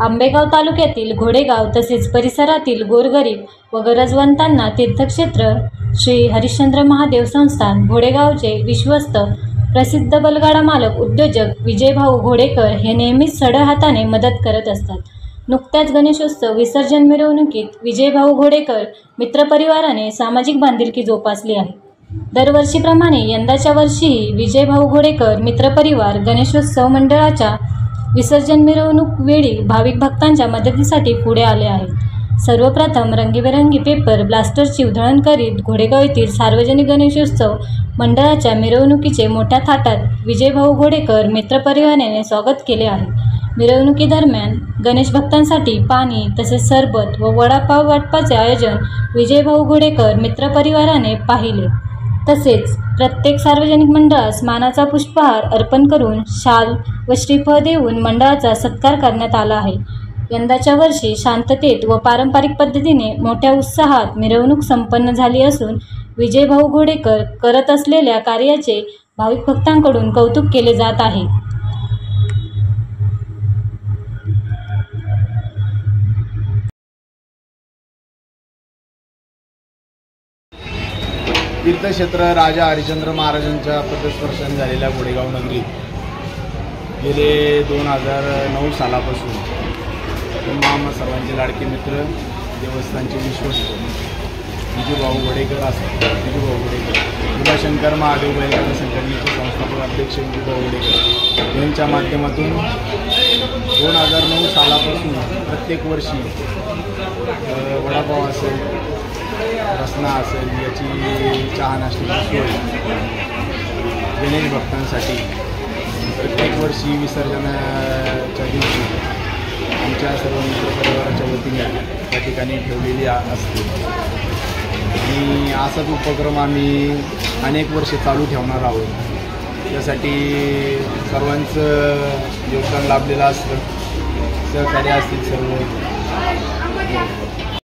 आंबेगाव तालुक्यातील घोडेगाव तसेच परिसरातील गोरगरीब व गरजवंतांना तीर्थक्षेत्र श्री हरिश्चंद्र महादेव संस्थान घोडेगावचे विश्वस्त प्रसिद्ध बैलगाडा मालक उद्योजक विजयभाऊ घोडेकर हे नेहमीच सढळ हाताने मदत करत असतात। नुकत्याच गणेशोत्सव विसर्जन मिरवणुकीत विजयभाऊ घोडेकर मित्रपरिवाराने सामाजिक बांधिलकी जोपासली आहे। दरवर्षीप्रमाणे यंदाच्या वर्षीही विजयभाऊ घोडेकर मित्रपरिवार गणेशोत्सव मंडळाच्या विसर्जन मिरवणूक वेळी भाविक भक्तांच्या मदतीसाठी पुढे आले आहेत। सर्वप्रथम रंगीबेरंगी पेपर ब्लास्टरची उधळण करीत घोडेगाव येथील सार्वजनिक गणेशोत्सव मंडळाच्या मिरवणुकीचे मोठ्या थाटात विजयभाऊ घोडेकर मित्रपरिवाराने स्वागत केले आहे। मिरवणुकीदरम्यान गणेश भक्तांसाठी पाणी तसेच सरबत व वडापाव वाटपाचे आयोजन विजयभाऊ घोडेकर मित्रपरिवाराने पाहिले। तसेच प्रत्येक सार्वजनिक मंडळास मानाचा पुष्पहार अर्पण करून शाल व श्रीफळ देऊन मंडळाचा सत्कार करण्यात आला आहे। यंदाच्या वर्षी शांततेत व पारंपरिक पद्धतीने मोठ्या उत्साहात मिरवणूक संपन्न झाली असून विजयभाऊ घोडेकर करत असलेल्या कार्याचे भाविक भक्तांकडून कौतुक केले जात आहे। तीर्थक्षेत्र राजा हरिश्चंद्र महाराजांच्या पदस्पर्शाने झालेल्या घोडेगाव नगरीत गेले 2009 सालापासून तमाम सर्वांचे लाडके मित्र देवस्थानचे विश्वस्त विजूभाऊ घोडेकर असतात। विजूभाऊ घोडेकर विलाशंकर महादेव बैलगाडा संघटनेचे संस्थापक अध्यक्ष विजूभाऊ घोडेकर यांच्या माध्यमातून 2009 सालापासून प्रत्येक वर्षी वडापाव असेल, रसना असेल, याची चहा नाश्त्याची सोय गणेश भक्तांसाठी प्रत्येक वर्षी विसर्जनाच्या दिवशी आमच्या सर्व मित्रपरिवाराच्या वतीने त्या ठिकाणी ठेवलेली असते आणि असाच उपक्रम आम्ही अनेक वर्षे चालू ठेवणार आहोत। त्यासाठी सर्वांचं योगदान लाभलेलं असतं, सहकार्य असतील सर्व।